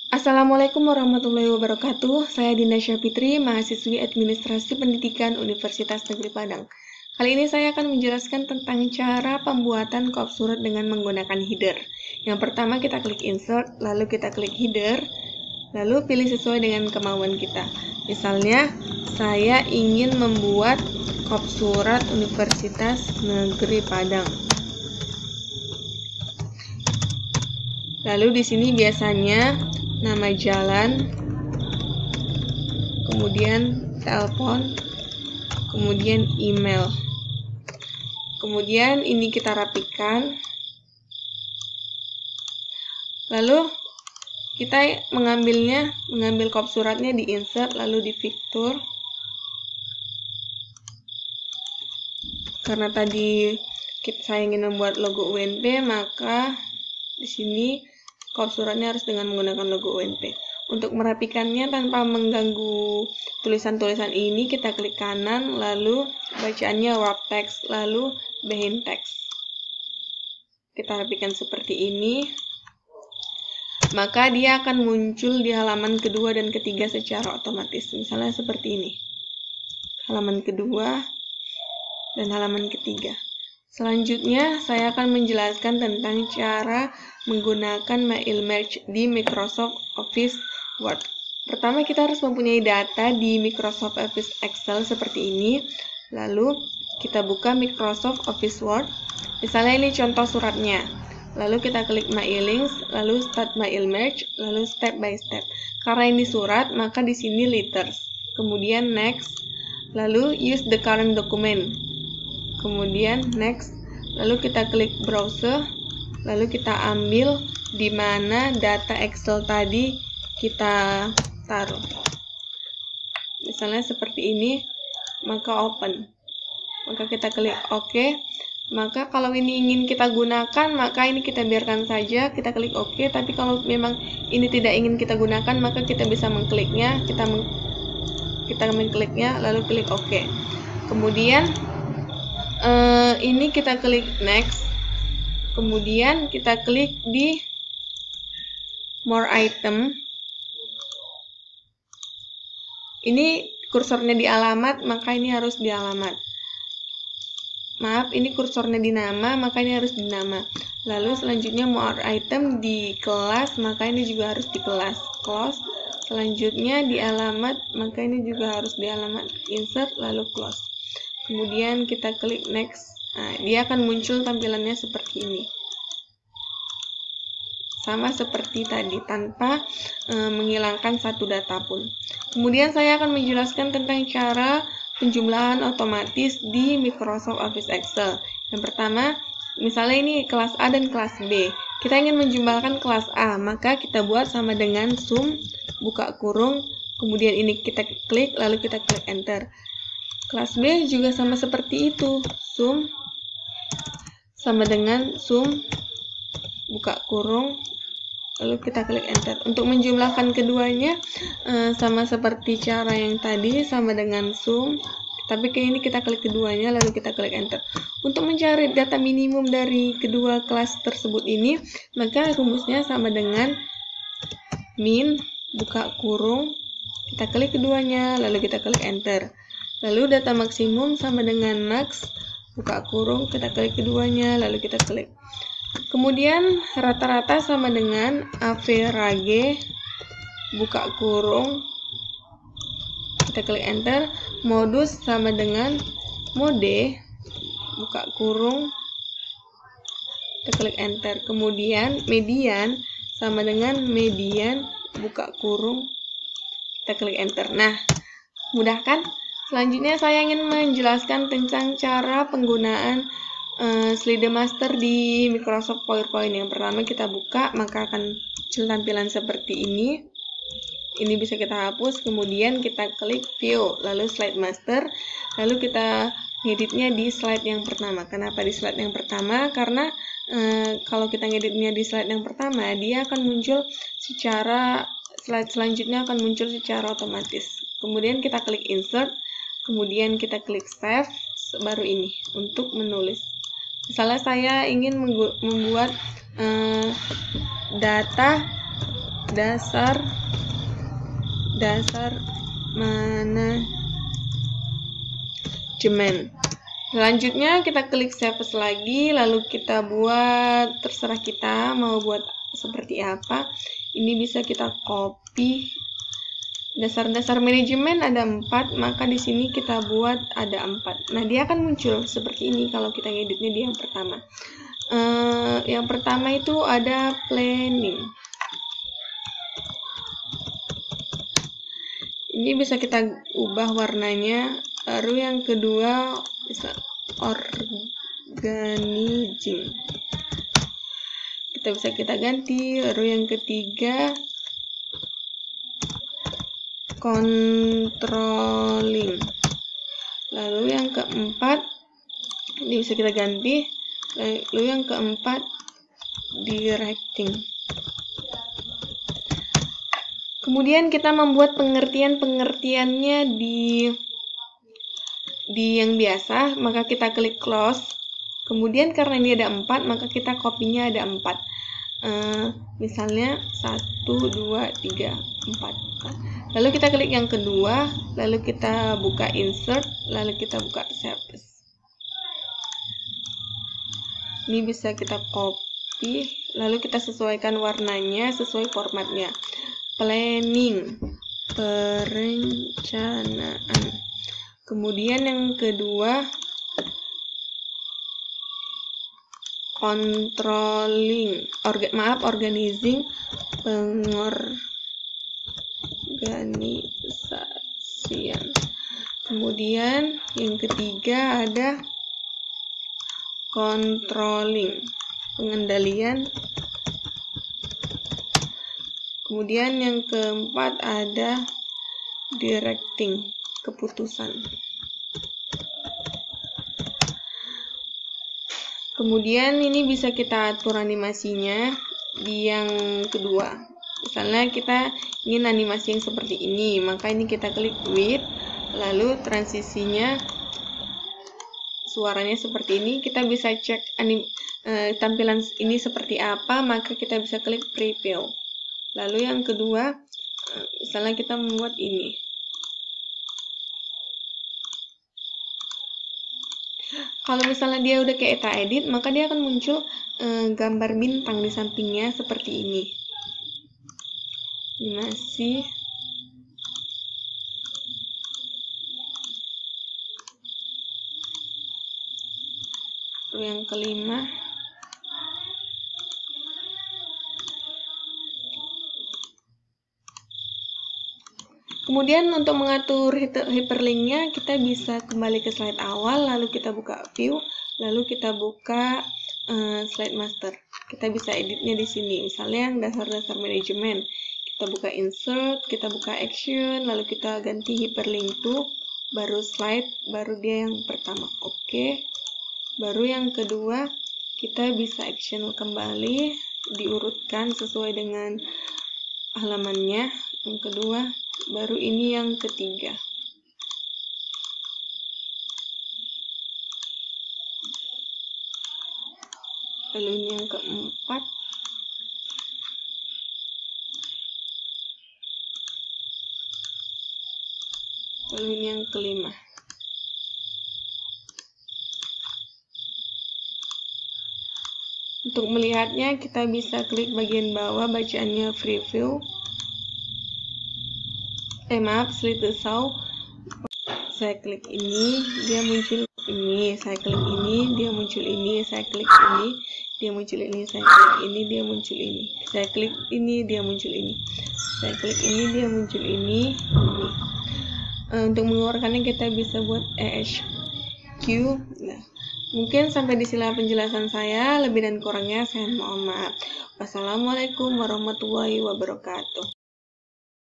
Assalamualaikum warahmatullahi wabarakatuh. Saya Dinda Syafitri, mahasiswi Administrasi Pendidikan Universitas Negeri Padang. Kali ini saya akan menjelaskan tentang cara pembuatan kop surat dengan menggunakan header. Yang pertama kita klik insert, lalu kita klik header, lalu pilih sesuai dengan kemauan kita. Misalnya, saya ingin membuat kop surat Universitas Negeri Padang. Lalu di sini biasanya nama jalan, kemudian telepon, kemudian email. Kemudian ini kita rapikan. Lalu kita mengambil kop suratnya di insert, lalu di fitur. Karena tadi saya ingin membuat logo UNP, maka di sini kop suratnya harus dengan menggunakan logo UNP. Untuk merapikannya tanpa mengganggu tulisan-tulisan ini, kita klik kanan, lalu bacaannya wrap text, lalu behind text. Kita rapikan seperti ini. Maka dia akan muncul di halaman kedua dan ketiga secara otomatis. Misalnya seperti ini. Halaman kedua dan halaman ketiga. Selanjutnya, saya akan menjelaskan tentang cara menggunakan mail merge di Microsoft Office Word. Pertama, kita harus mempunyai data di Microsoft Office Excel seperti ini. Lalu, kita buka Microsoft Office Word. Misalnya ini contoh suratnya. Lalu kita klik mailings, lalu start mail merge, lalu step by step. Karena ini surat, maka di sini letters. Kemudian next, lalu use the current document. Kemudian next, lalu kita klik browser, lalu kita ambil di mana data Excel tadi kita taruh. Misalnya seperti ini, maka open. Maka kita klik OK. Maka kalau ini ingin kita gunakan, maka ini kita biarkan saja, kita klik OK. Tapi kalau memang ini tidak ingin kita gunakan, maka kita bisa mengkliknya, kita mengkliknya, lalu klik OK. Kemudian ini kita klik next, kemudian kita klik di more item. Ini kursornya di alamat, maka ini harus di alamat. Maaf, ini kursornya di nama, maka ini harus di nama. Lalu selanjutnya more item di kelas, maka ini juga harus di kelas. Close. Selanjutnya di alamat, maka ini juga harus di alamat. Insert, lalu close. Kemudian kita klik next. Nah, dia akan muncul tampilannya seperti ini. Sama seperti tadi, tanpa menghilangkan satu data pun. Kemudian saya akan menjelaskan tentang cara penjumlahan otomatis di Microsoft Office Excel. Yang pertama, misalnya ini kelas A dan kelas B. Kita ingin menjumlahkan kelas A, maka kita buat sama dengan sum, buka kurung, kemudian ini kita klik, lalu kita klik enter. Kelas B juga sama seperti itu, sum sama dengan sum, buka kurung, lalu kita klik enter. Untuk menjumlahkan keduanya sama seperti cara yang tadi, sama dengan sum, tapi kali ini kita klik keduanya, lalu kita klik enter. Untuk mencari data minimum dari kedua kelas tersebut ini, maka rumusnya sama dengan min, buka kurung, kita klik keduanya, lalu kita klik enter. Lalu data maksimum sama dengan max, buka kurung, kita klik keduanya, lalu kita klik. Kemudian rata-rata sama dengan average, buka kurung, kita klik enter. Modus sama dengan mode, buka kurung, kita klik enter. Kemudian median sama dengan median, buka kurung, kita klik enter. Nah, mudah kan? Selanjutnya saya ingin menjelaskan tentang cara penggunaan slide master di Microsoft PowerPoint. Yang pertama kita buka, maka akan muncul tampilan seperti ini. Ini bisa kita hapus, kemudian kita klik view, lalu slide master, lalu kita ngeditnya di slide yang pertama. Kenapa di slide yang pertama? Karena kalau kita ngeditnya di slide yang pertama, dia akan muncul secara, slide selanjutnya akan muncul secara otomatis. Kemudian kita klik insert, kemudian kita klik save, baru ini untuk menulis. Misalnya saya ingin membuat data dasar manajemen. Selanjutnya kita klik save as lagi, lalu kita buat, terserah kita mau buat seperti apa. Ini bisa kita copy. Dasar-dasar manajemen ada 4, maka di sini kita buat ada 4. Nah, dia akan muncul seperti ini kalau kita ngeditnya di yang pertama. Yang pertama itu ada planning. Ini bisa kita ubah warnanya. Lalu yang kedua bisa organizing. Kita ganti. Lalu yang ketiga controlling. Lalu yang keempat ini bisa kita ganti. Lalu yang keempat directing. Kemudian kita membuat pengertiannya di yang biasa, maka kita klik close. Kemudian karena ini ada 4, maka kita copy-nya ada 4. Misalnya 1, 2, 3, 4. Lalu kita klik yang kedua, lalu kita buka insert, lalu kita buka save as. Ini bisa kita copy, lalu kita sesuaikan warnanya sesuai formatnya. Planning, perencanaan. Kemudian yang kedua controlling, organizing, pengorganisasian. Kemudian yang ketiga ada controlling, pengendalian. Kemudian yang keempat ada directing, keputusan. Kemudian ini bisa kita atur animasinya di yang kedua. Misalnya kita ingin animasi yang seperti ini, maka ini kita klik width, lalu transisinya suaranya seperti ini. Kita bisa cek tampilan ini seperti apa, maka kita bisa klik preview. Lalu yang kedua, misalnya kita membuat ini. Kalau misalnya dia udah kayak kita edit, maka dia akan muncul gambar bintang di sampingnya seperti ini. Ini masih. Lalu yang kelima. Kemudian untuk mengatur hyperlinknya, kita bisa kembali ke slide awal, lalu kita buka view, lalu kita buka slide master. Kita bisa editnya di sini, misalnya yang dasar-dasar manajemen. Kita buka insert, kita buka action, lalu kita ganti hyperlink to, baru slide, baru dia yang pertama. Oke. Baru yang kedua, kita bisa action kembali, diurutkan sesuai dengan halamannya. Yang kedua, baru ini yang ketiga. Lalu ini yang keempat. Lalu ini yang kelima. Untuk melihatnya, kita bisa klik bagian bawah bacaannya preview. Slide to show. Saya klik ini, dia muncul ini. Saya klik ini, dia muncul ini. Saya klik ini, dia muncul ini. Saya klik ini, dia muncul ini. Saya klik ini, dia muncul ini. Saya klik ini, dia muncul ini. Untuk mengeluarkannya kita bisa buat ESQ. Nah, mungkin sampai di sini penjelasan saya. Lebih dan kurangnya saya mohon maaf. Wassalamualaikum warahmatullahi wabarakatuh.